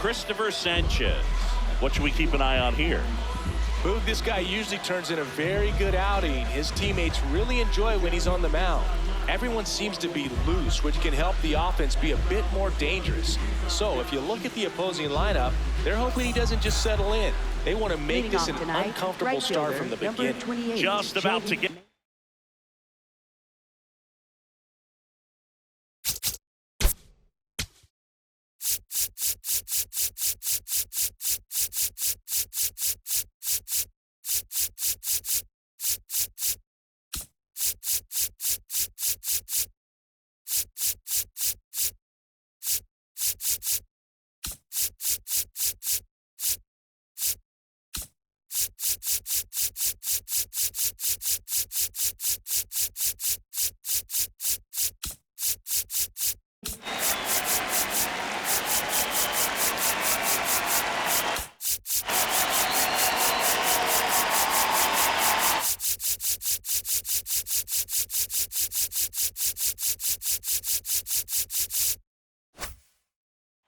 Christopher Sanchez. What should we keep an eye on here? Boog, this guy usually turns in a very good outing. His teammates really enjoy when he's on the mound. Everyone seems to be loose, which can help the offense be a bit more dangerous. So if you look at the opposing lineup, they're hoping he doesn't just settle in. They want to make this an uncomfortable start from the beginning. Just about to get...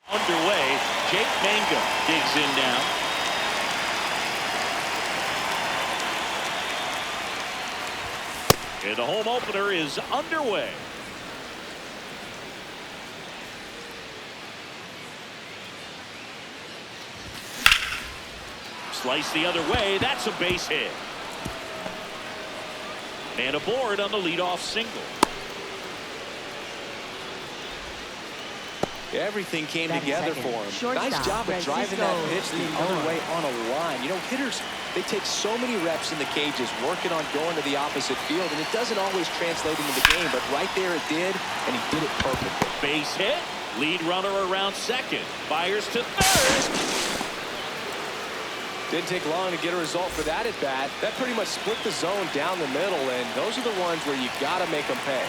underway. Jake Mangum digs in now. And the home opener is underway. Slice the other way. That's a base hit. And aboard on the leadoff single. Everything came together for him. Nice job of driving that pitch the other way on a line. You know, hitters, they take so many reps in the cages working on going to the opposite field, and it doesn't always translate into the game, but right there it did, and he did it perfectly. Base hit. Lead runner around second. Fires to third. Didn't take long to get a result for that at bat. That pretty much split the zone down the middle, and those are the ones where you got to make them pay.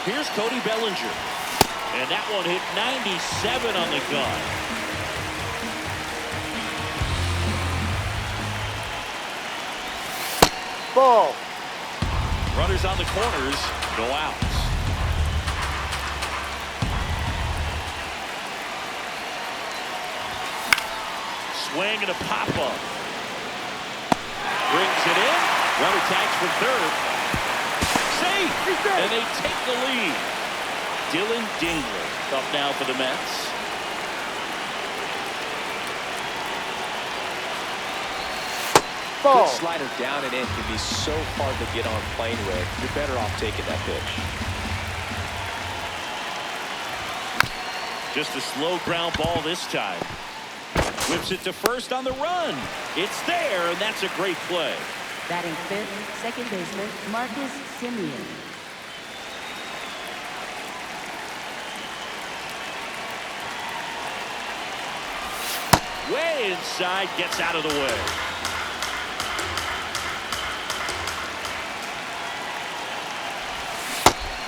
Here's Cody Bellinger. And that one hit 97 on the gun. Ball. Runners on the corners, no outs. Swing and a pop-up. Brings it in. Runner tags for third. Safe! And they take the lead. Dylan Dingler up now for the Mets. Ball. Good slider down and in can be so hard to get on plane with. You're better off taking that pitch. Just a slow ground ball this time. Whips it to first on the run. It's there, and that's a great play. Batting fifth, second baseman Marcus Semien. Way inside, gets out of the way.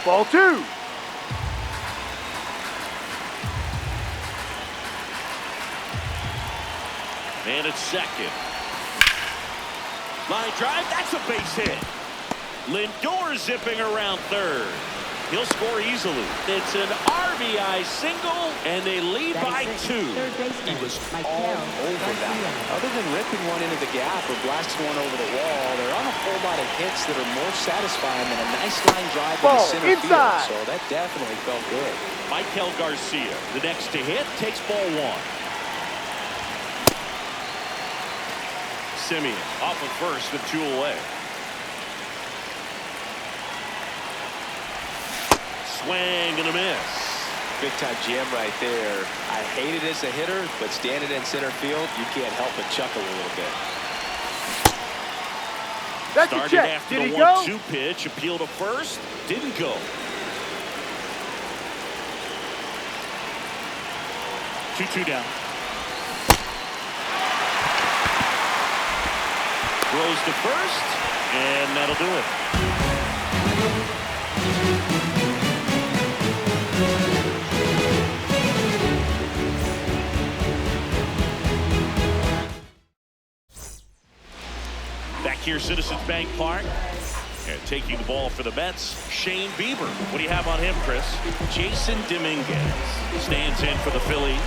Ball two. And it's second. Line drive, that's a base hit. Lindor zipping around third. He'll score easily. It's an RBI single, and they lead by 2. He was all over that. Other than ripping one into the gap or blasting one over the wall, there aren't a whole lot of hits that are more satisfying than a nice line drive in the center field. So that definitely felt good. Michael Garcia, the next to hit, takes ball 1. Semien off of first with 2 away. Swing and a miss. Big time jam right there. I hate it as a hitter, but standing in center field, you can't help but chuckle a little bit. That's Started a check. after Did the he go? 1-2 pitch, appeal to first, didn't go. 2-2 down. Throws to first, and that'll do it. Back here, Citizens Bank Park. And taking the ball for the Mets, Shane Bieber. What do you have on him, Chris? Jason Dominguez stands in for the Phillies.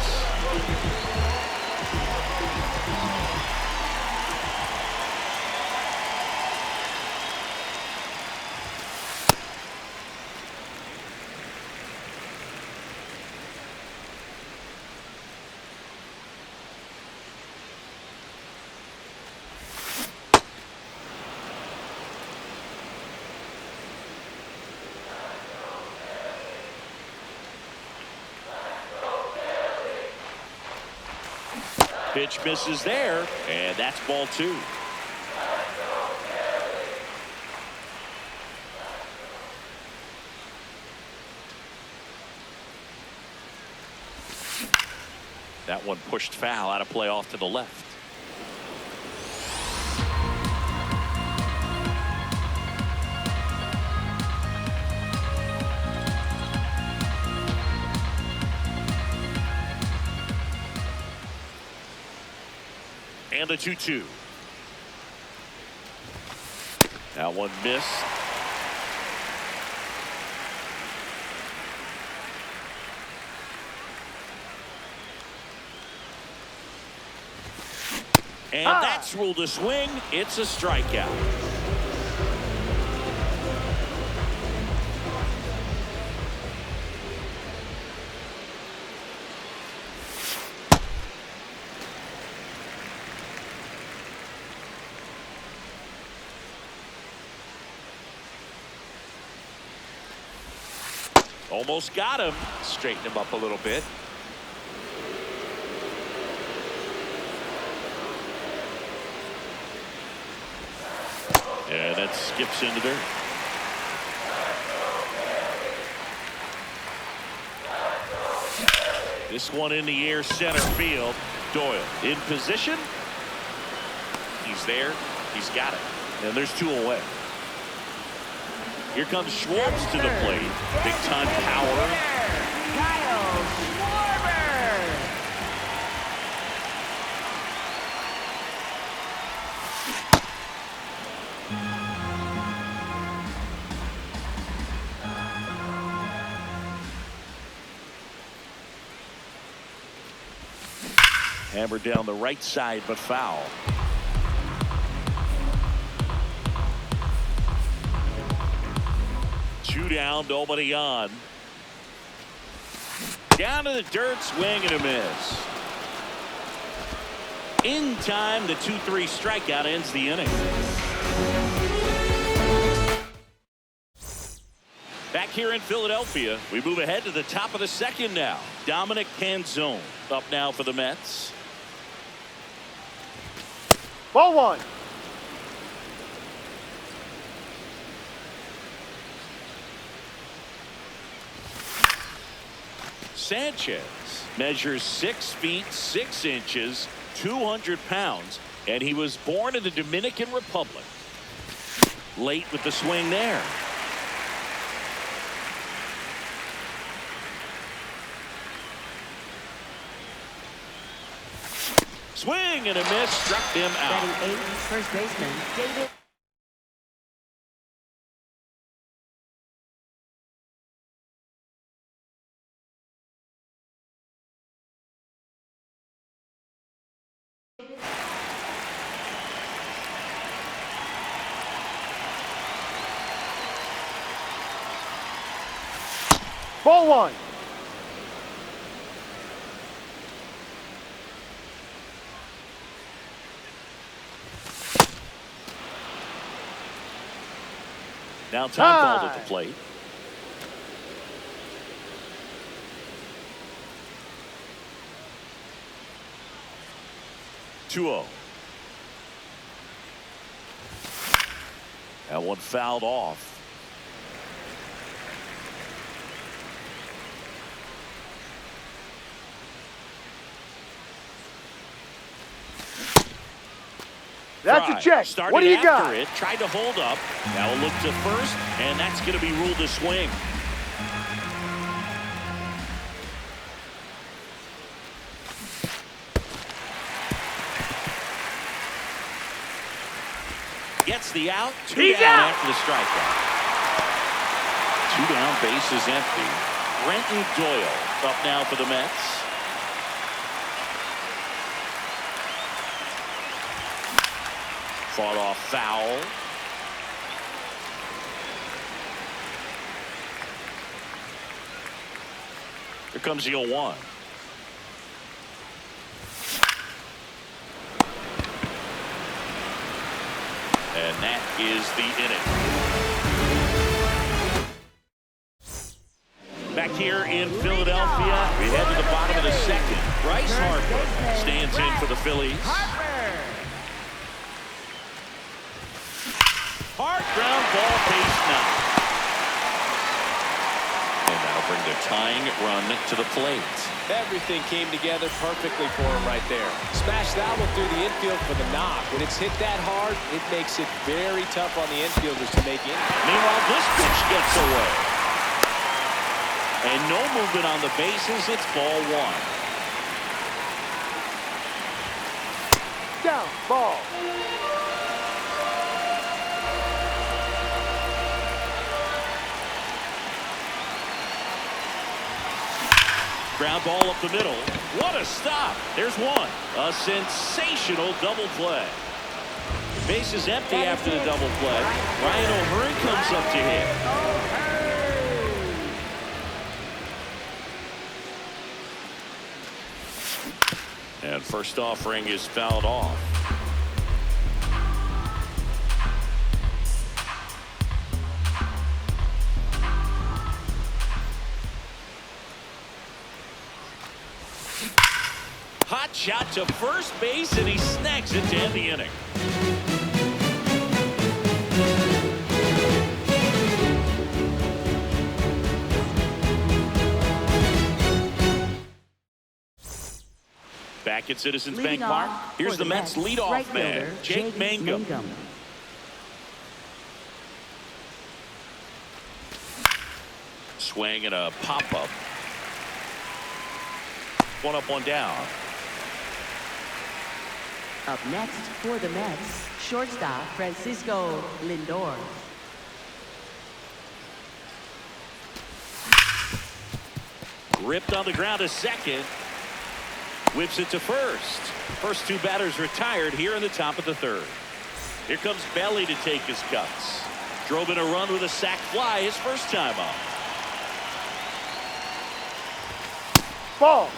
Pitch misses there, and that's ball 2. That one pushed foul, out of play off to the left. And a 2-2. That one missed. And that's ruled a swing. It's a strikeout. Almost got him. Straighten him up a little bit. And that skips into there. This one in the air, center field. Doyle in position. He's there. He's got it. And there's 2 away. Here comes Schwartz to the plate. Big time power. Kyle Schwarber. Hammered down the right side, but foul. Two down, nobody on. Down to the dirt, swing and a miss. In time, the 2-3 strikeout ends the inning. Back here in Philadelphia, we move ahead to the top of the second now. Dominic Canzone up now for the Mets. Ball 1. Sanchez measures 6 feet 6 inches, 200 pounds, and he was born in the Dominican Republic. Late with the swing there. Swing and a miss, struck him out. Batting 8th, first baseman David. Ball 1. Now time called at the plate. That one fouled off. That's a check. Started What do you after got? it, tried to hold up. Now a look to first, and that's going to be ruled a swing. Gets the out. Two He's down out. after the strikeout. Two down, base is empty. Brenton Doyle up now for the Mets. Fought off foul. Here comes the 0-1. And that is the inning. Back here in Philadelphia, we head to the bottom of the second. Bryce Harper stands in for the Phillies. Hard ground ball, base knock. And that'll bring the tying run to the plate. Everything came together perfectly for him right there. Smashed that one through the infield for the knock. When it's hit that hard, it makes it very tough on the infielders to make it. Meanwhile, this pitch gets away. And no movement on the bases. It's ball one. Down. Ball. Ground ball up the middle. What a stop. There's one. A sensational double play. Base is empty after the double play. Ryan O'Hearn comes up to hit. And first offering is fouled off. Hot shot to first base, and he snags it to end the inning. Back at Citizens Bank Park, here's the Mets leadoff man, Jake Mangum. Swing and a pop-up. One up, one down. Up next for the Mets, shortstop Francisco Lindor. Ripped on the ground to second. Whips it to first. First two batters retired here in the top of the third. Here comes Belly to take his cuts. Drove in a run with a sac fly his first time up. Ball.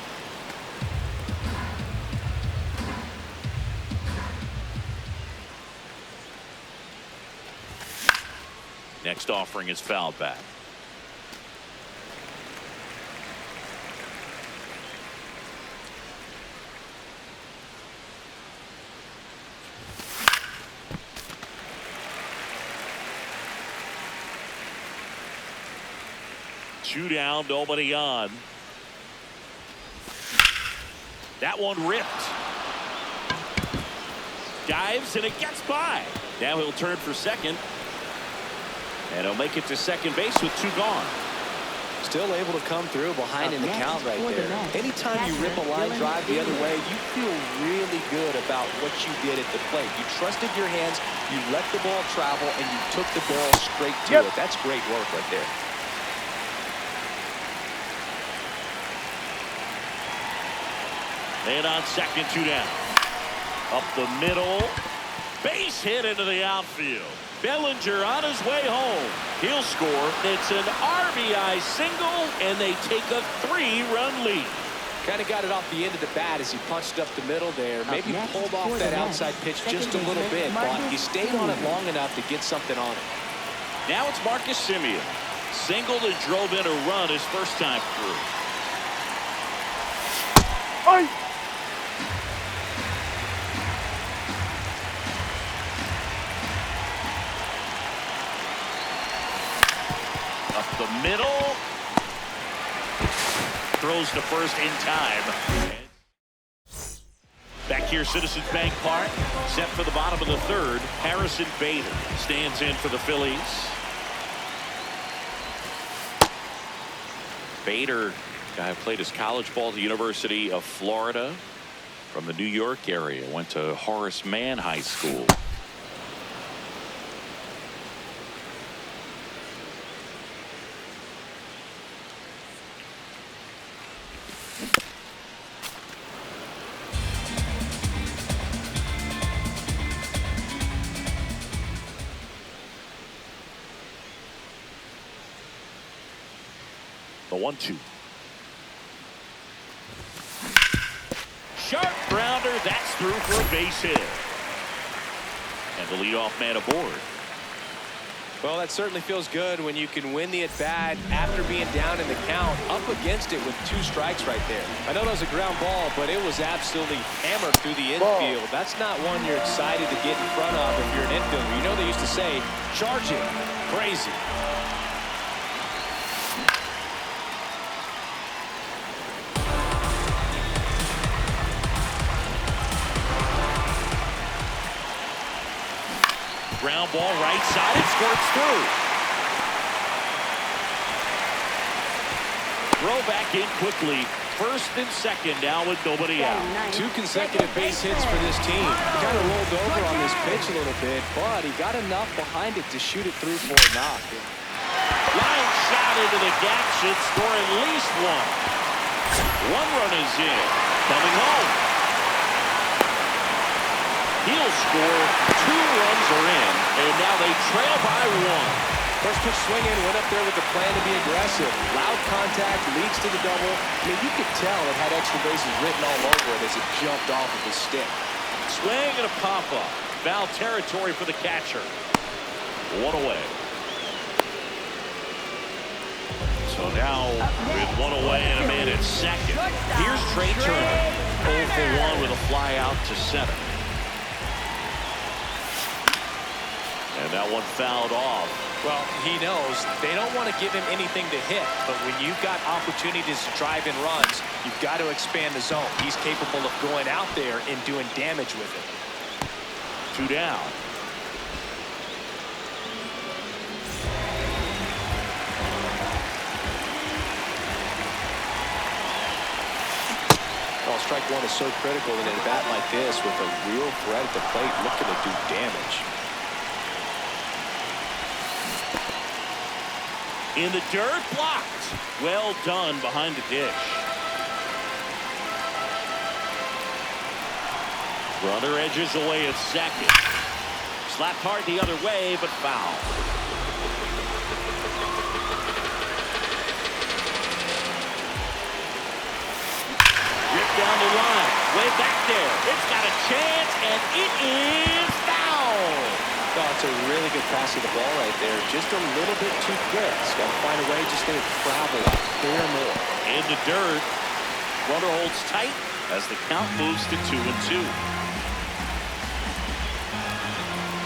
Next offering is fouled back. Two down, nobody on. That one ripped. Dives and it gets by. Now he'll turn for second. And he'll make it to second base with two gone. Still able to come through behind in the count right there. Anytime you rip a line drive the other way, you feel really good about what you did at the plate. You trusted your hands, you let the ball travel, and you took the ball straight to it. That's great work right there. And on second, two down. Up the middle. Base hit into the outfield. Bellinger on his way home. He'll score. It's an RBI single, and they take a 3-run lead. Kind of got it off the end of the bat as he punched up the middle there. Maybe pulled off that outside pitch just a little bit, but he stayed on it long enough to get something on it. Now it's Marcus Semien. Singled and drove in a run his first time through. Hey. Up the middle. Throws to first in time. Back here, Citizens Bank Park. Set for the bottom of the third. Harrison Bader stands in for the Phillies. Bader, guy who played his college ball at the University of Florida. From the New York area. Went to Horace Mann High School. 1-2. Sharp grounder. That's through for a base hit. And the leadoff man aboard. Well, that certainly feels good when you can win the at-bat after being down in the count, up against it with 2 strikes right there. I know that was a ground ball, but it was absolutely hammered through the infield. That's not one you're excited to get in front of if you're an infielder. You know they used to say, charge it. Crazy. Ground ball right side. It squirts through. Throw back in quickly. First and second now with nobody out. 2 consecutive base hits for this team. He kind of rolled over on this pitch a little bit, but he got enough behind it to shoot it through for a knock. Line shot into the gap should score at least 1. 1 run is in. Coming home. He'll score. 2 runs are in, and now they trail by 1. First pitch swinging, went up there with the plan to be aggressive. Loud contact, leads to the double. I mean, you could tell it had extra bases written all over it as it jumped off of his stick. Swing and a pop-up. Foul territory for the catcher. 1 away. So now with 1 away and a man at second. Here's Trey Turner. 0 for 1 with a fly out to center. And that one fouled off. Well, he knows they don't want to give him anything to hit, but when you've got opportunities to drive in runs, you've got to expand the zone. He's capable of going out there and doing damage with it. 2 down. Well, strike 1 is so critical in a bat like this with a real threat at the plate looking to do damage. In the dirt, blocked. Well done behind the dish. Runner edges away at second. Slapped hard the other way, but foul. Ripped down the line. Way back there. It's got a chance, and it is foul. Oh, it's a really good pass of the ball right there. Just a little bit too quick. He's got to find a way just to travel a hair more. In the dirt. Runner holds tight as the count moves to 2-2.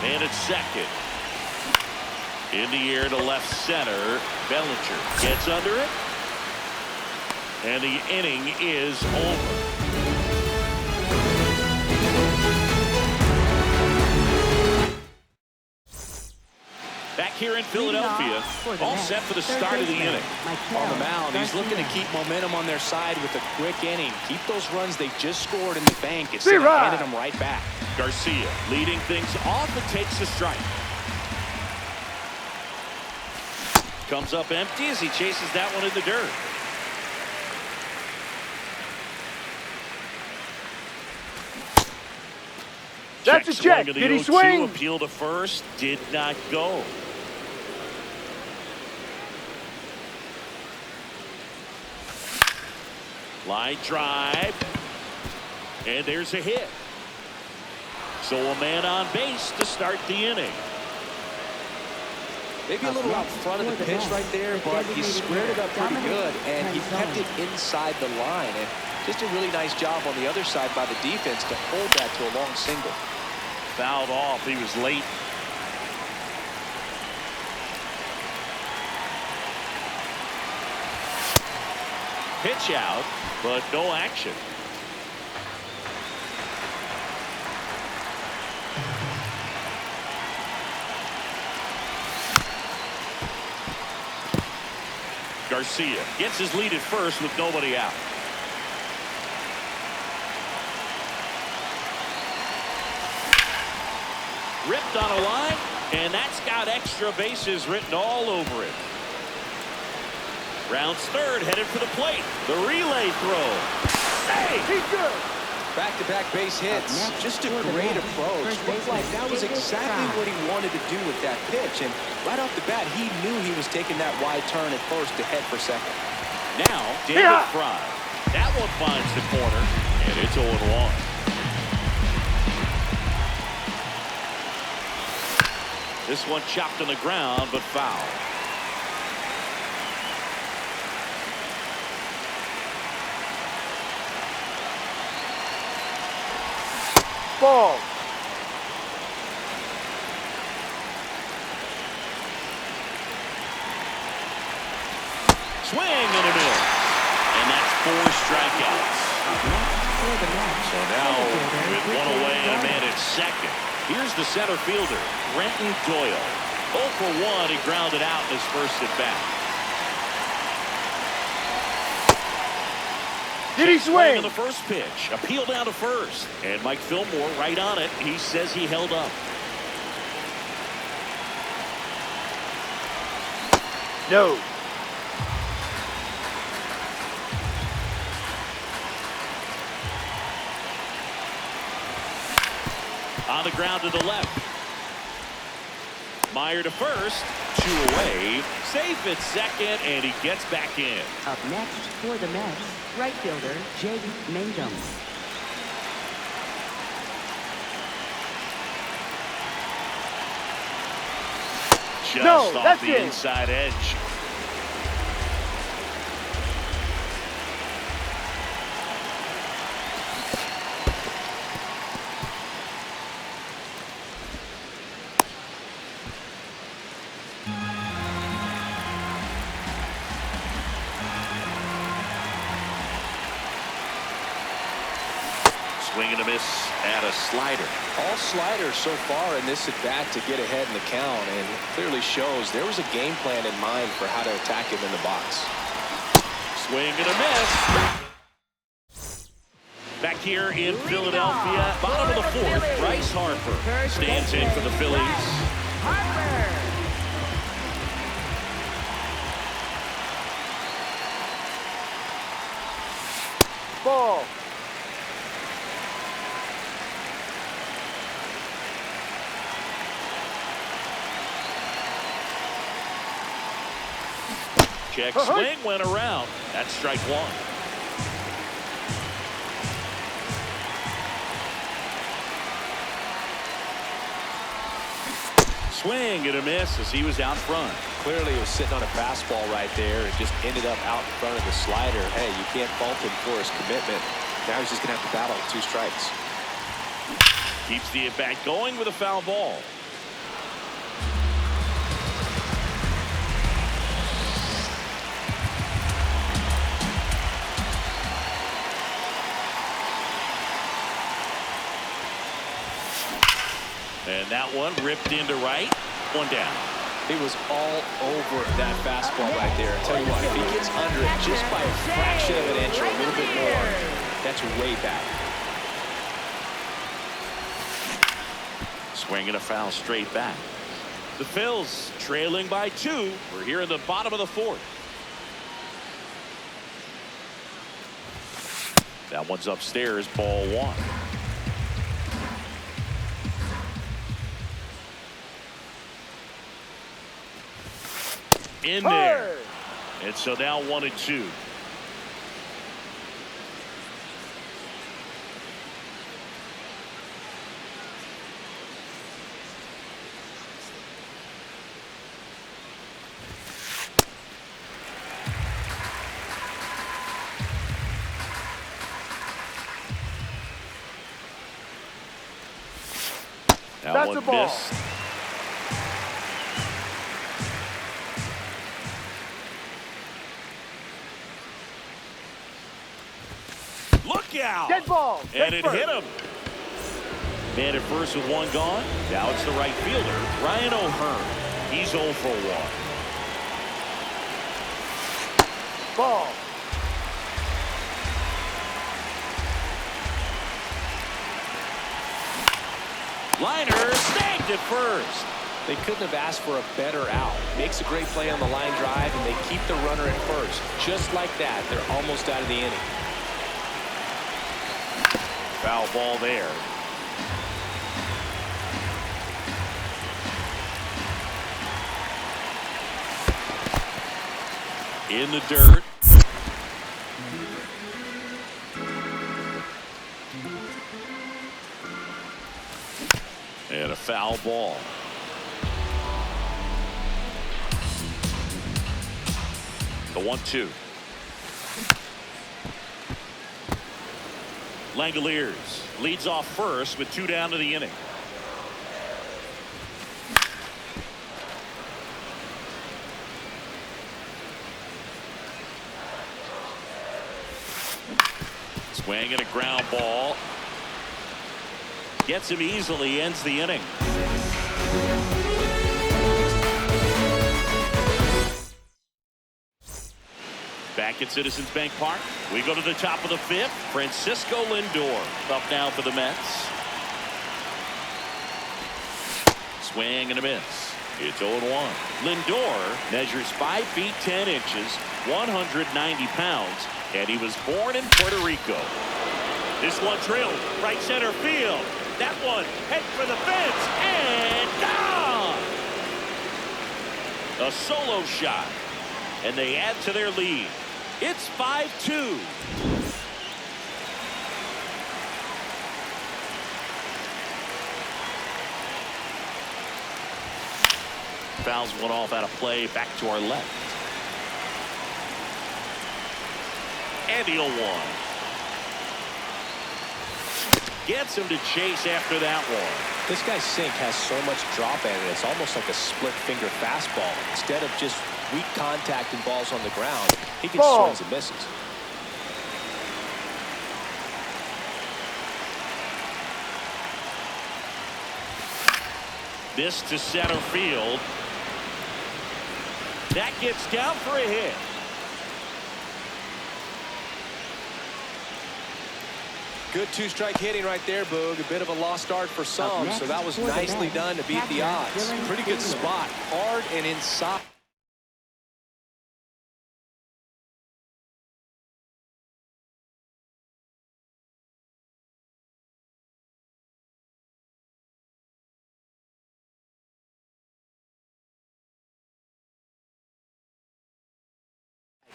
Man at second. In the air to left center. Bellinger gets under it. And the inning is over. Back here in Philadelphia, all set for the start of the inning. On the mound, he's looking to keep momentum on their side with a quick inning. Keep those runs they just scored in the bank instead of handing them right back. Garcia leading things off and takes a strike. Comes up empty as he chases that one in the dirt. That's a check. Did he swing? Appeal to first. Did not go. Line drive. And there's a hit. So a man on base to start the inning. Maybe a little out front of the pitch right there, but he squared it up pretty good, and he kept it inside the line. And just a really nice job on the other side by the defense to hold that to a long single. Fouled off. He was late. Pitch out, but no action. Garcia gets his lead at first with nobody out. Ripped on a line, and that's got extra bases written all over it. Rounds third, headed for the plate. The relay throw. Hey! He's good. Back-to-back base hits. Just a great approach. Looked like that was exactly what he wanted to do with that pitch. And right off the bat, he knew he was taking that wide turn at first to head for second. Now, David Fry. That one finds the corner, and it's 0-1. This one chopped on the ground, but foul. Ball. Swing and a miss. And that's 4 strikeouts. So now with one away and a man at second. Here's the center fielder, Brenton Doyle. 0 for 1, he grounded out in his first at bat. Did he swing? On the first pitch, appeal down to first, and Mike Fillmore right on it. He says he held up. No. On the ground to the left. Meyer to first, 2 away, safe at second, and he gets back in. Up next for the Mets, right fielder Jake Mangum. Just off the inside edge. Swing and a miss at a slider. All sliders so far in this at-bat to get ahead in the count, and it clearly shows there was a game plan in mind for how to attack him in the box. Swing and a miss. Back here in Philadelphia, bottom of the 4th, Bryce Harper stands in for the Phillies. Ball. Check swing, went around. That's strike 1. Swing and a miss as he was out front. Clearly, he was sitting on a fastball right there and just ended up out in front of the slider. Hey, you can't fault him for his commitment. Now he's just going to have to battle with 2 strikes. Keeps the at-bat going with a foul ball. And that one ripped into right. One down. He was all over that fastball right there. I tell you what, if he gets under it just by a fraction of an inch or a little bit more, that's way back. Swing and a foul straight back. The Phils trailing by 2. We're here in the bottom of the 4th. That one's upstairs, ball 1. In there. And so now 1-2. That one missed. Look out! Dead ball. And it hit him. Man at first with 1 gone. Now it's the right fielder, Ryan O'Hearn. He's 0 for 1. Ball. Liner snagged at first. They couldn't have asked for a better out. Makes a great play on the line drive, and they keep the runner at first. Just like that, they're almost out of the inning. Foul ball there. In the dirt. And a foul ball. The 1-2. Langoliers leads off first with 2 down to the inning. Swing and a ground ball. Gets him easily, ends the inning. Back at Citizens Bank Park, we go to the top of the 5th. Francisco Lindor up now for the Mets. Swing and a miss. It's 0-1. Lindor measures 5 feet 10 inches, 190 pounds, and he was born in Puerto Rico. This one drilled right center field. That one head for the fence and gone. A solo shot, and they add to their lead. It's 5-2. Fouls one off out of play. Back to our left. And he'll one. Gets him to chase after that one. This guy's sink has so much drop in it. It's almost like a split finger fastball. Instead of just weak contact and balls on the ground, he gets swings and misses. This to center field. That gets down for a hit. Good 2-strike hitting right there, Boog. A bit of a lost art for some, so that was nicely done to beat the odds. Pretty good spot. Hard and inside.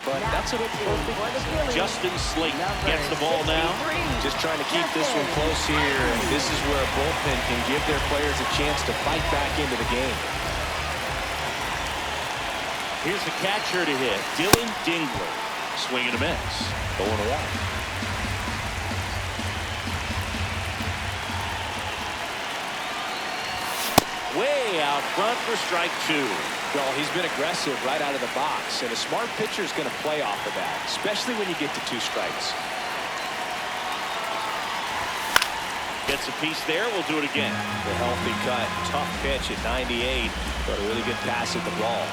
But that's a perfect. Justin Slayton gets the ball now. Just trying to keep this one close here. And this is where a bullpen can give their players a chance to fight back into the game. Here's the catcher to hit, Dylan Dingler. Swing and a miss. 0-1. Way out front for strike 2. Well, he's been aggressive right out of the box, and a smart pitcher is going to play off of that, especially when you get to 2 strikes. Gets a piece there. We'll do it again. The healthy cut, tough pitch at 98, but a really good pass at the ball.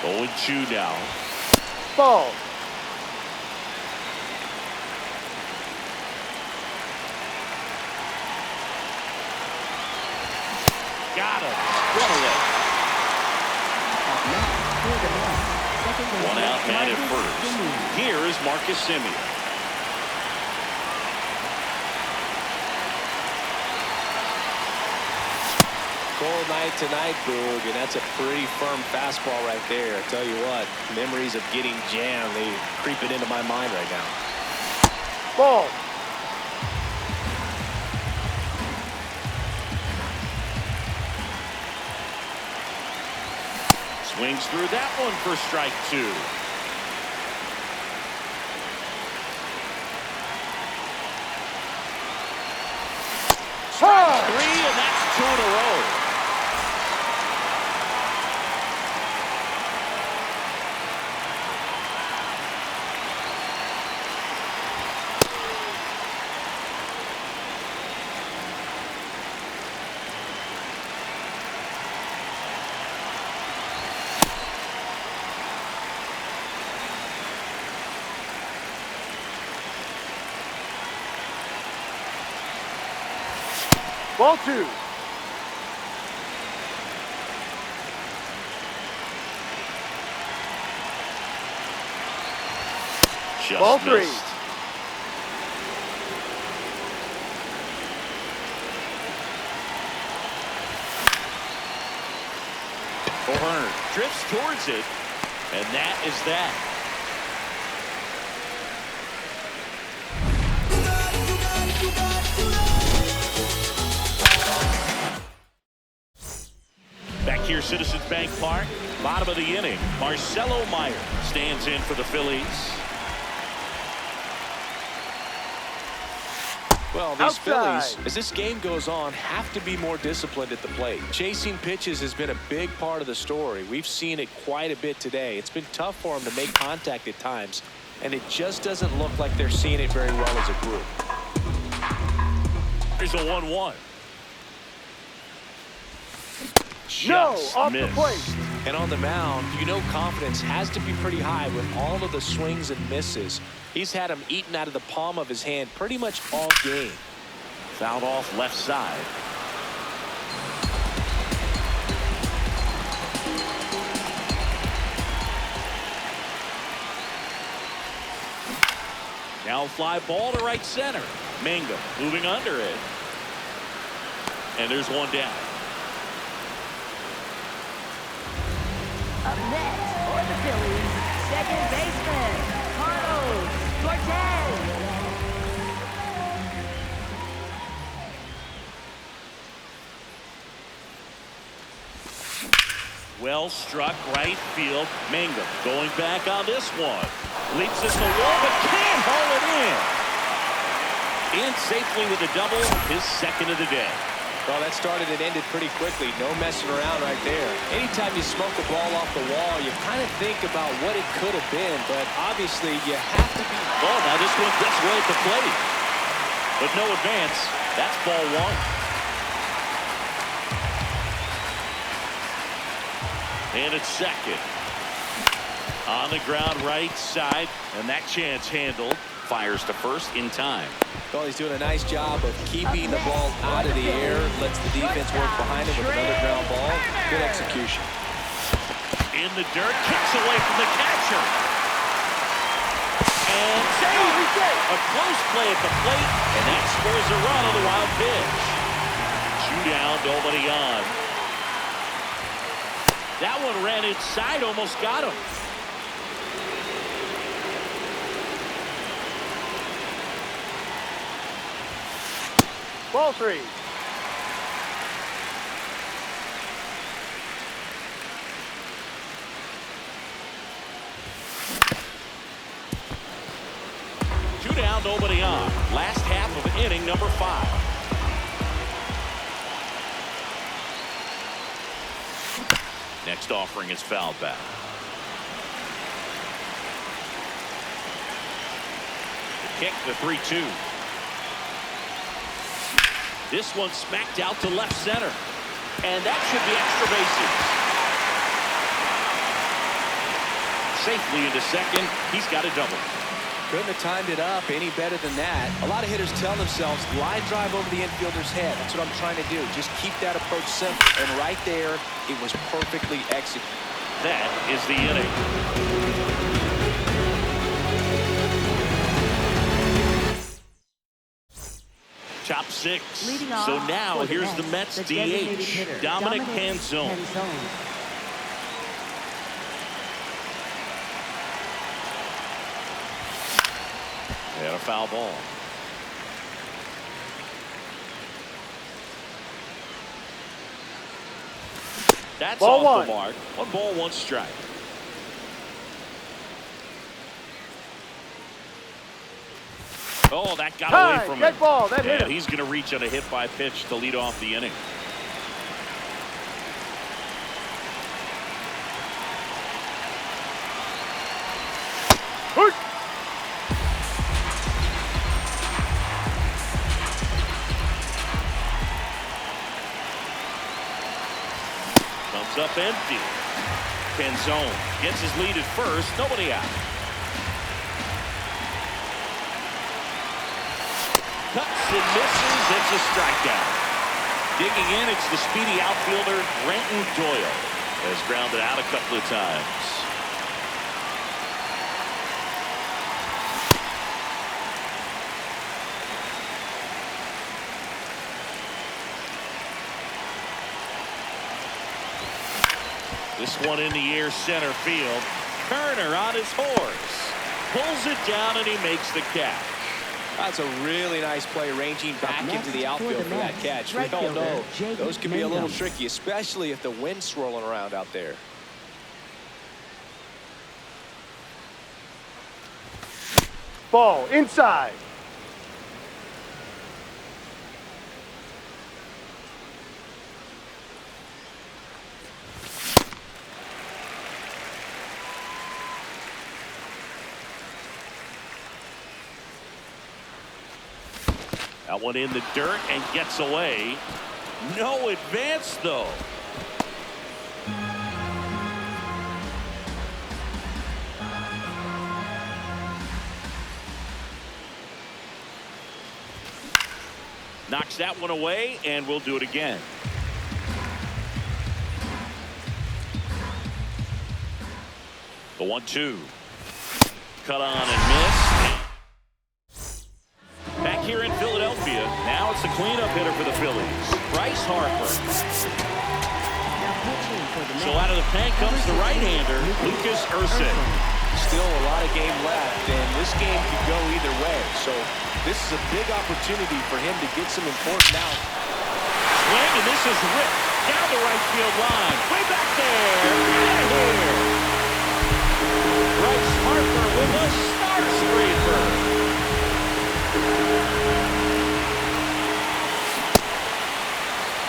0-2 now. Ball. Got him. Run away. One out, man at first. Here is Marcus Semien. Cold night tonight, Boog, and that's a pretty firm fastball right there. I tell you what, memories of getting jammed, they creeping into my mind right now. Ball. Swings through that one for strike 2. Strike 3, and that's 2 in a row. Ball 2. Just Ball 3. missed. O'Hearn drifts towards it, and that is that. Citizens Bank Park. Bottom of the inning. Marcelo Meyer stands in for the Phillies. Well, these Outside. Phillies, as this game goes on, have to be more disciplined at the plate. Chasing pitches has been a big part of the story. We've seen it quite a bit today. It's been tough for them to make contact at times, and it just doesn't look like they're seeing it very well as a group. Here's a 1-1. No, Just off the missed. plate. And on the mound, you know confidence has to be pretty high with all of the swings and misses. He's had them eaten out of the palm of his hand pretty much all game. Fouled off left side. Now fly ball to right center. Mangum moving under it. And there's one down. Up next for the Phillies, second baseman, Carlos Cortez. Well struck right field. Mangum going back on this one. Leaps at the wall but can't haul it in. In safely with a double, his second of the day. Well, that started and ended pretty quickly. No messing around right there. Anytime you smoke a ball off the wall, you kind of think about what it could have been, but obviously you have to be. Oh, now this one gets way at the plate. But no advance. That's ball one. And it's second. On the ground right side, and that chance handled. Fires to first in time. Well, he's doing a nice job of keeping the ball out of the air. Lets the defense work behind him with another ground ball. Good execution. In the dirt, kicks away from the catcher. And saved. A close play at the plate, and that scores a run on the wild pitch. 2 down, nobody on. That one ran inside, almost got him. Ball 3. Two down, nobody on. Last half of inning number 5. Next offering is fouled back. The kick, the 3-2. This one smacked out to left center. And that should be extra bases. Safely into second. He's got a double. Couldn't have timed it up any better than that. A lot of hitters tell themselves, line drive over the infielder's head. That's what I'm trying to do. Just keep that approach simple. And right there, it was perfectly executed. That is the inning. Top 6. Leading off So now for here's the Mets the designated DH, hitter, Dominic Canzone. And a foul ball. That's Ball off 1. the mark. 1 ball, 1 strike. Oh, that got away from him. Dead ball. That hit And him. he's going to reach on a hit by pitch to lead off the inning. Hoot. Comes up empty. Canzone gets his lead at first. Nobody out. Cuts and misses. It's a strikeout. Digging in, it's the speedy outfielder Renton Doyle. Has grounded out a couple of times. This one in the air center field. Turner on his horse. Pulls it down and he makes the catch. That's a really nice play, ranging back into the outfield for that catch. We all know those can be a little tricky, especially if the wind's swirling around out there. Ball inside. That one in the dirt and gets away. No advance, though. Knocks that one away, and we'll do it again. The 1-2. Cut on and missed. Back here in Philadelphia, now it's the cleanup hitter for the Phillies, Bryce Harper. So out of the pen comes the right-hander, Lucas Erceg. Still a lot of game left, and this game could go either way. So this is a big opportunity for him to get some important outs. Swing, and this is ripped down the right field line. Way back there. Out of here. Bryce Harper with a star scraper.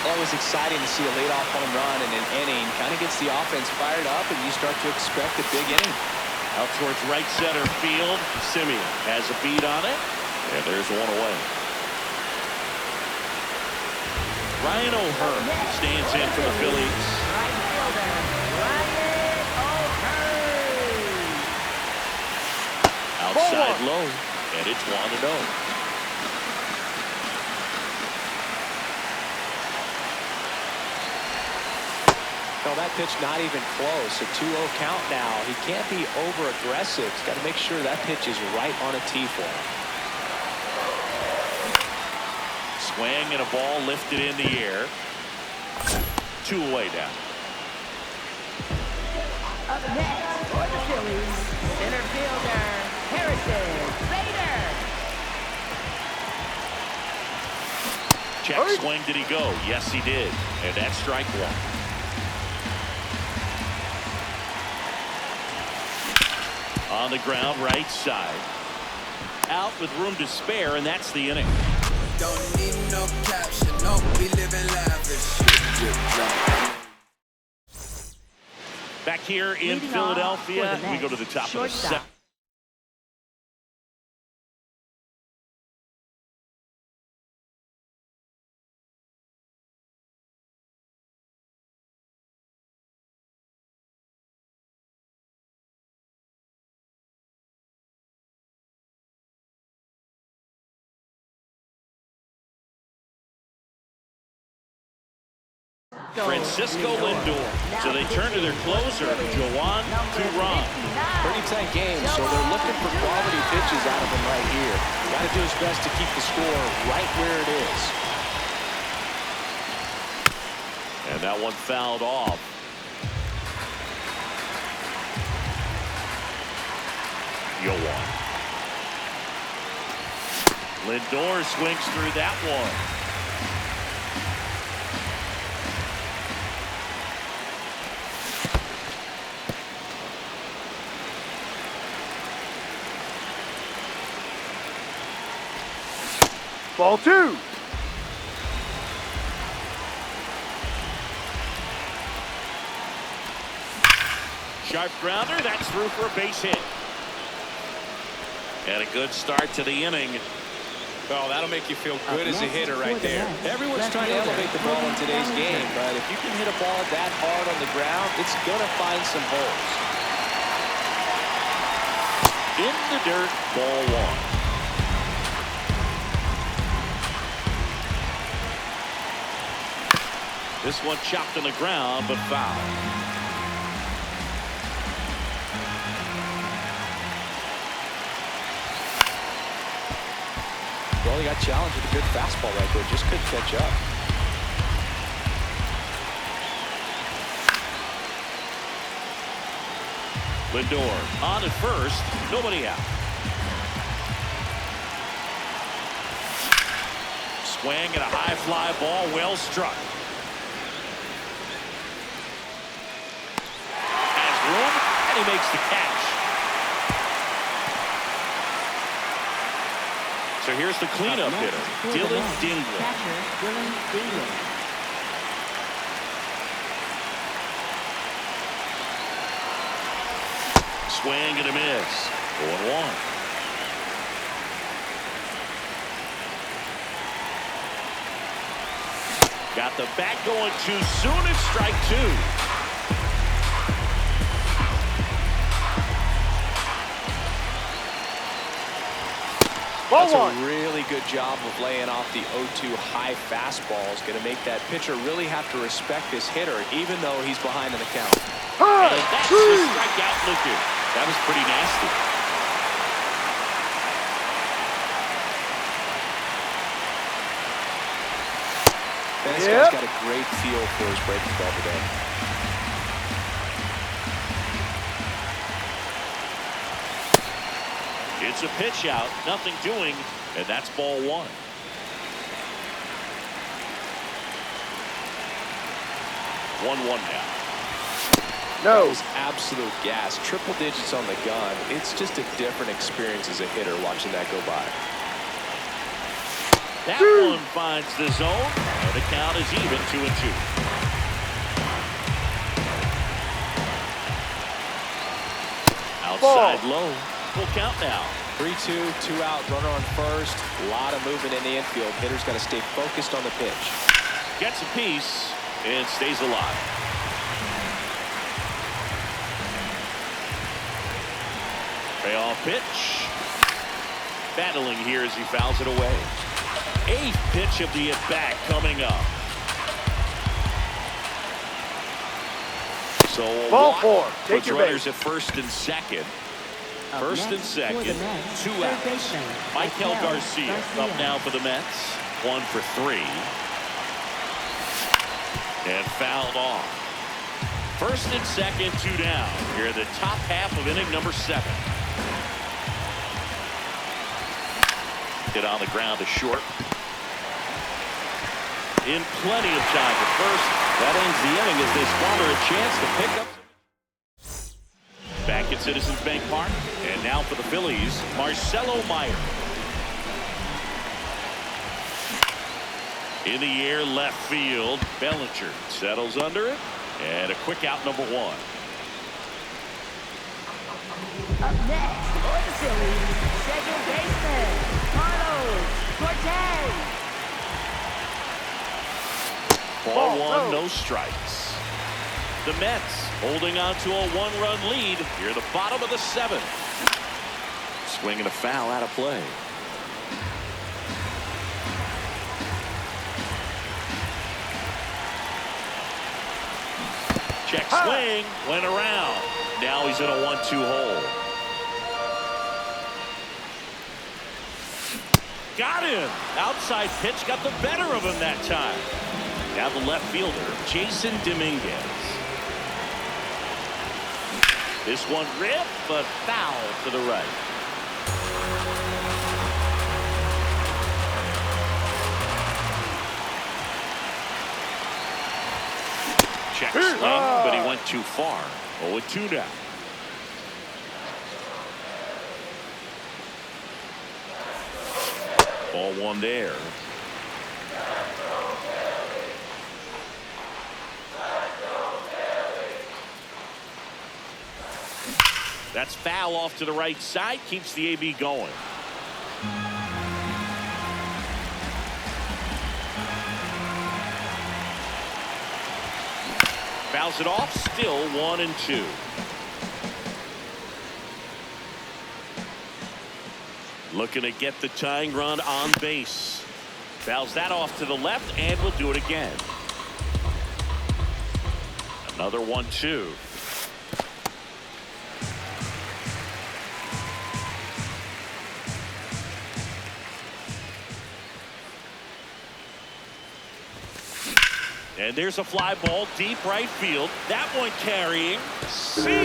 Always exciting to see a leadoff home run in an inning. Kind of gets the offense fired up, and you start to expect a big inning. Out towards right center field. Simeon has a beat on it. And there's one away. Ryan O'Hearn stands in for the Phillies. Right fielder, Ryan O'Hearn. Outside low. And it's 1-0. No, that pitch not even close. A 2-0 count now. He can't be over-aggressive. He's got to make sure that pitch is right on a tee for him. Swing and a ball lifted in the air. 2 away now. Up next for the Phillies, center fielder, Harrison Bader. Check swing. Did he go? Yes, he did. And that's strike one. On the ground, right side. Out with room to spare, and that's the inning. Don't need no caption, no, we living lavish. Back here in Leading Philadelphia, off for the we go to the top of the shortstop. seventh. Francisco Lindor. So they turn to their closer, Joan Duran. Pretty tight game, so they're looking for quality pitches out of him right here. Got to do his best to keep the score right where it is. And that one fouled off. Yoan. Lindor swings through that one. Ball 2. Sharp grounder. That's through for a base hit. And a good start to the inning. Well, that'll make you feel good as a hitter right there. Everyone's trying to elevate the ball in today's game, but if you can hit a ball that hard on the ground, it's going to find some holes. In the dirt, ball 1. This one chopped on the ground, but foul. Well, he got challenged with a good fastball right there. Just couldn't catch up. Lindor on at first. Nobody out. swing and a high fly ball, well struck. Has room, and he makes the catch. So here's the cleanup hitter, Dylan Dingler. Catcher, Dylan Dingler. Swing and a miss. 0-1. Got the bat going too soon. It's strike 2. Ball That's one. a really good job of laying off the 0-2 high fastball. Is going to make that pitcher really have to respect this hitter, even though he's behind in the count. And that's the strikeout looker. That was pretty nasty. This guy's got a great feel for his breaking ball today. It's a pitch out, nothing doing, and that's ball 1. Now. That No. was absolute gas. Triple digits on the gun. It's just a different experience as a hitter watching that go by. That one finds the zone, and the count is even 2-2. Outside low. Full count now. 3-2, 2 out, runner on first. A lot of movement in the infield. Hitter's got to stay focused on the pitch. Gets a piece and stays alive. Payoff pitch. Battling here as he fouls it away. 8th pitch of the at-bat coming up. So a Ball walk 4. Take puts your runners base. at first and second. First and Next, for second, the Mets, 2 third outs. baseman, Michael Garcia up now for the Mets. 1 for 3. And fouled off. First and second, 2 down. Here in the top half of inning number 7. Hit on the ground to short. In plenty of time at first. That ends the inning as they squander a chance to pick up. Back at Citizens Bank Park. And now for the Phillies, Marcelo Meyer. In the air, left field. Bellinger settles under it. And a quick out, number 1. Up next, for the Phillies, second baseman, Carlos Cortez. Ball 1, no strikes. The Mets holding on to a 1-run lead here at the bottom of the 7th. Swing and a foul out of play. Check swing, went around. Now he's in a 1-2 hole. Got him. Outside pitch got the better of him that time. Now the left fielder, Jason Dominguez. This one ripped, but foul to the right. Check swing, but he went too far. 0-2 now. Ball 1 there. That's foul off to the right side. Keeps the AB going. Fouls it off. Still 1-2. Looking to get the tying run on base. Fouls that off to the left, and will do it again. Another 1-2. And there's a fly ball deep right field. That one carrying. See you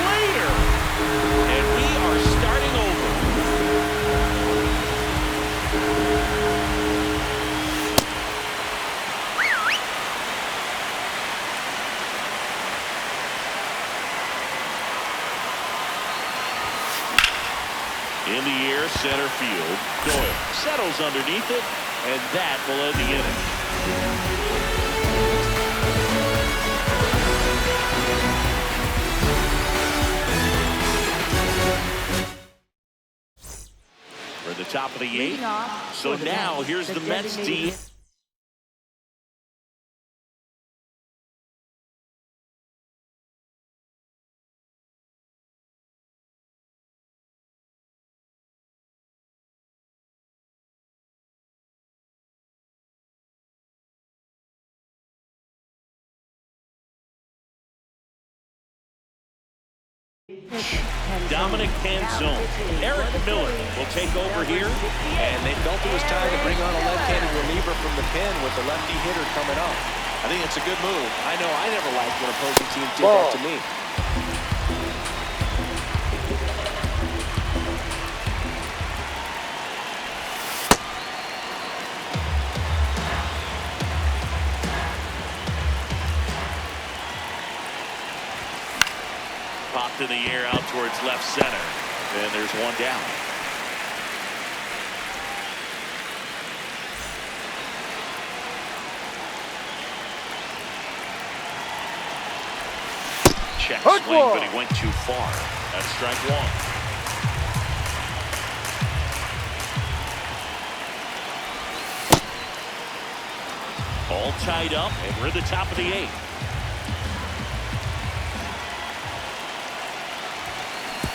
later. And we are starting over. center field. Doyle settles underneath it, and that will end the inning. We're at the top of the eighth. So now here's the Mets D. Dominic Canzone. Eric Miller will take over here. And they felt it was time to bring on a left-handed reliever from the pen with the lefty hitter coming up. I think it's a good move. I know I never liked when opposing teams did that to me. Popped in the air out towards left center. And there's one down. Check swing, but he went too far. That's strike one. All tied up, and we're at the top of the eighth.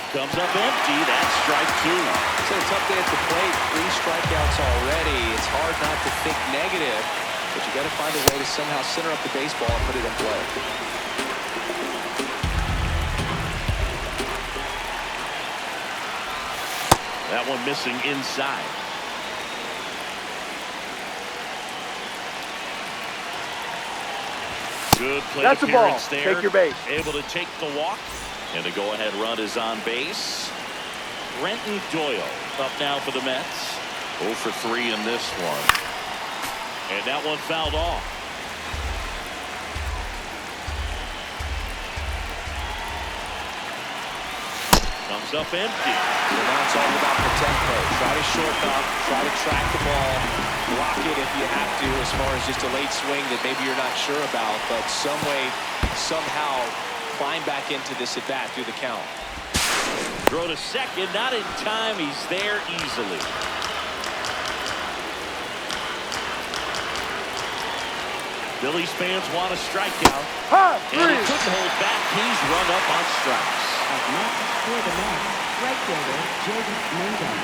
Comes up empty. That's strike two. It's a tough day at the plate. 3 strikeouts already. It's hard not to think negative, but you got to find a way to somehow center up the baseball and put it in play. That one missing inside. Good plate That's a ball. appearance there. Take your base. Able to take the walk. And the go-ahead run is on base. Brenton Doyle up now for the Mets. 0 for 3 in this one. And that one fouled off. Comes up empty. So now it's all about the tempo. Try to shorten up, try to track the ball, block it if you have to, as far as just a late swing that maybe you're not sure about, but some way, somehow climb back into this at bat through the count. Throw to second, not in time. He's there easily. Phillies fans want a strikeout. Hot And he three. couldn't hold back. He's run up on strikes. Up next for the Mets, right fielder Jaden Mendez.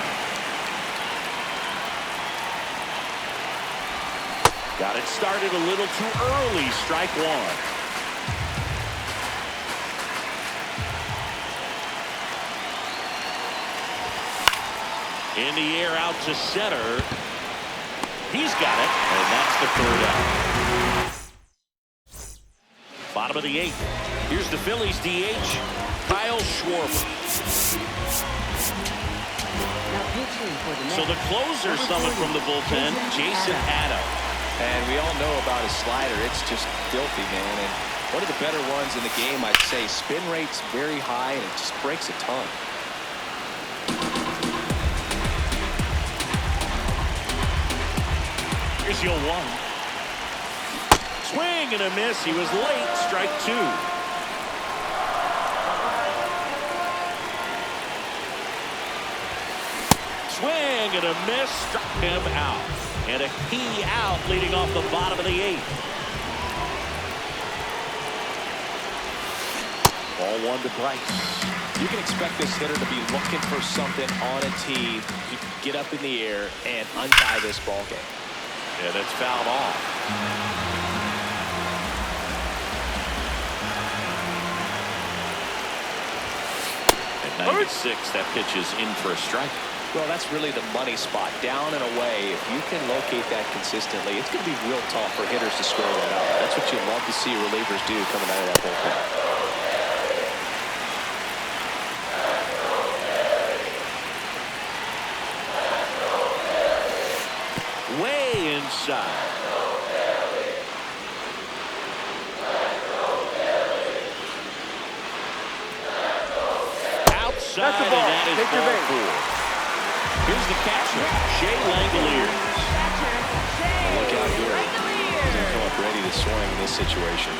Got it started a little too early. Strike one. In the air out to center. He's got it, and that's the third out. Bottom of the eighth. Here's the Phillies DH, Kyle Schwarber. Now pitching for the Mets. So the closer summoned from the bullpen, Jason Adams. And we all know about his slider. It's just filthy, man. And one of the better ones in the game, I'd say. Spin rate's very high, and it just breaks a ton. Here's your one. Swing and a miss. He was late. Strike two. Swing and a miss. Struck him out. And a key out leading off the bottom of the eighth. Ball one to Bryce. You can expect this hitter to be looking for something on a tee. He can get up in the air and untie this ball game. Yeah, that's fouled off. At 96, that pitch is in for a strike. Well, that's really the money spot. Down and away. If you can locate that consistently, it's going to be real tough for hitters to square that up. That's what you love to see relievers do coming out of that bullpen. Way inside. Outside, That's a ball. and that is Take your ball base. 4. Here's the catcher, Shea Langoliers. Well, look out here. He's going to come up ready to swing in this situation.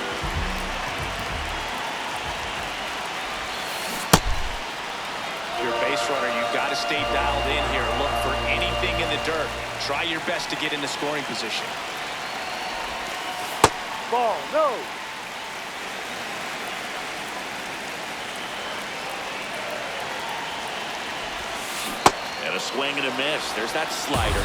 If you're a base runner, you've got to stay dialed in here. Look for anything in the dirt. Try your best to get into scoring position. Ball, no. And a swing and a miss. There's that slider.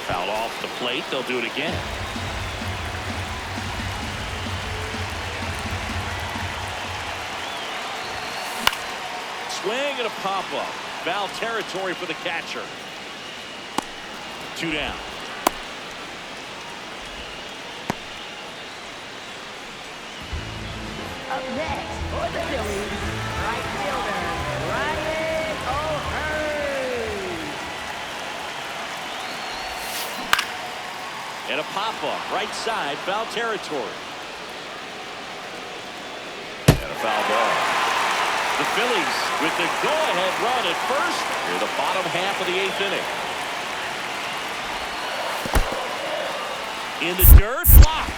Fouled off the plate. They'll do it again. Swing and a pop-up. Foul territory for the catcher. 2 down. Up next for the Phillies, right fielder, Ryan O'Hearn. And a pop-up. Right side. Foul territory. And a foul ball. The Phillies with the go-ahead run at first near the bottom half of the 8th inning. In the dirt, blocked.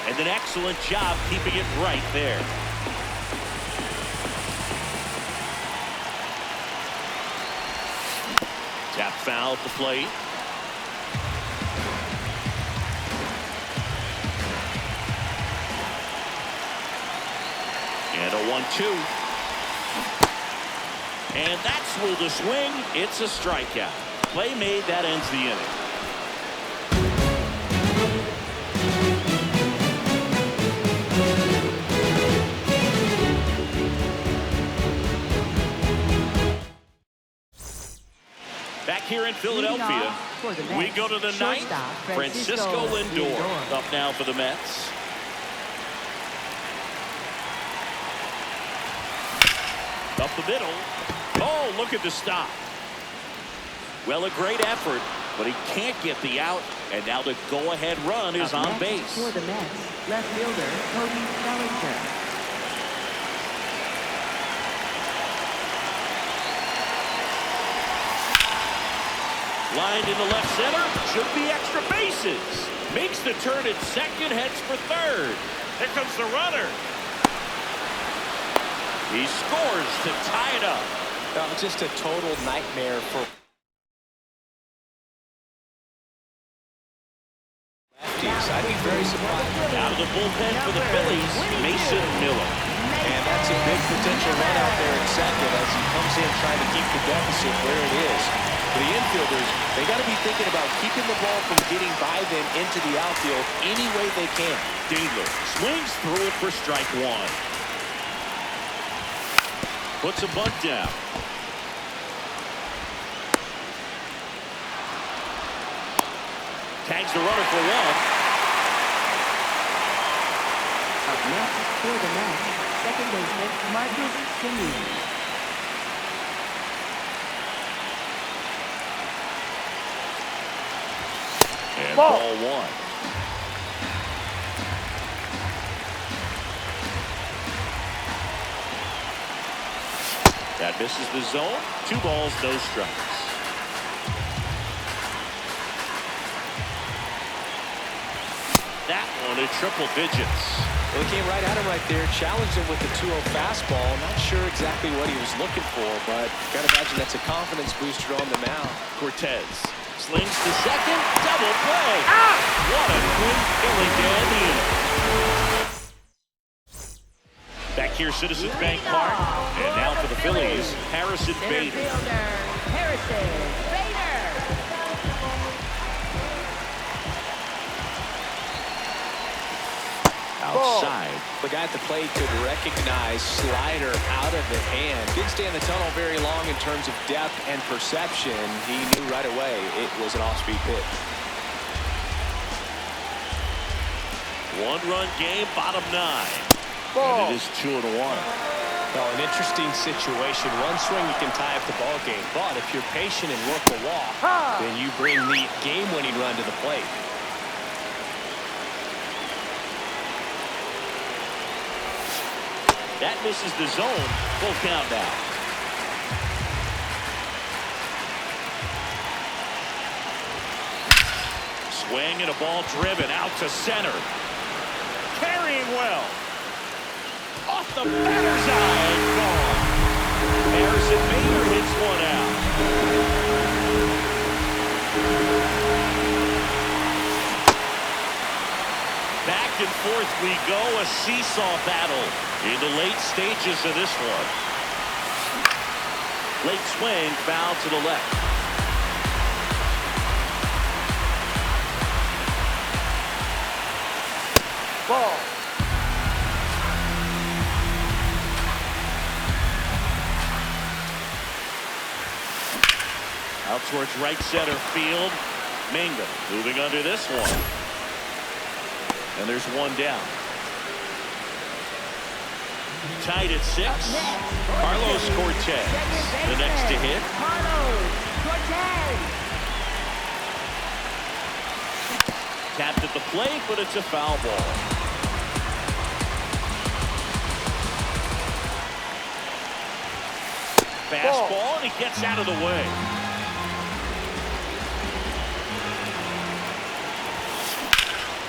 And an excellent job keeping it right there. Tap foul at the plate. And a 1-2. And that's with the swing. It's a strikeout. Play made. That ends the inning. Back here in Philadelphia, we go to the ninth. Francisco Lindor up now for the Mets. Up the middle. Oh, look at the stop. Well, a great effort, but he can't get the out. And now the go-ahead run is on base. For the Mets, left fielder Cody Bellinger. Lined into left center. Should be extra bases. Makes the turn at second, heads for third. Here comes the runner. He scores to tie it up. Just a total nightmare for lefties. I'd be very surprised. Out of the bullpen for the Phillies, Mason Miller. And that's a big potential run out there at second as he comes in trying to keep the deficit where it is. For the infielders, they got to be thinking about keeping the ball from getting by them into the outfield any way they can. Dingler swings through it for strike one. Puts a bunt down. Tags the runner for one. Up next for the Mets, second baseman Marcus Semien. And ball one. That misses the zone. 2 balls, no strikes. That one at triple digits. Well, he came right at him right there, challenged him with the 2-0 fastball. Not sure exactly what he was looking for, but gotta imagine that's a confidence booster on the mound. Cortez slings to second, double play. What a quick killing to end the inning. Back here, Citizens Bank Park, and now for the Phillies, Harrison Bader. Harrison Bader. Outside. The guy at the plate could recognize slider out of the hand. Didn't stay in the tunnel very long in terms of depth and perception. He knew right away it was an off-speed pitch. 1-run game, bottom 9. Ball. And it is 2-1. Well, an interesting situation. One swing you can tie up the ball game, but if you're patient and work the walk, then you bring the game-winning run to the plate. That misses the zone. Full count now. Swing and a ball driven out to center. Carrying well. Off the batter's eye. Gone. Harrison Bader hits one out. Back and forth we go. A seesaw battle in the late stages of this one. Late swing, foul to the left. Ball. Out towards right center field. Mangum moving under this one. And there's one down. Tied at 6. Carlos Cortez, the next to hit. Carlos Cortez. Tapped at the plate, but it's a foul ball. Fastball, and he gets out of the way.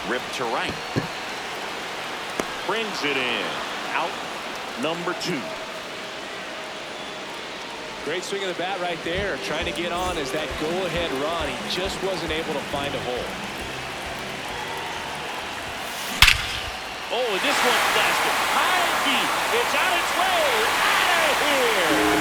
Ripped to right. Brings it in. Out number 2. Great swing of the bat right there. Trying to get on as that go-ahead run. He just wasn't able to find a hole. Oh, and this one blasted high and deep. It's on its way. Out of here.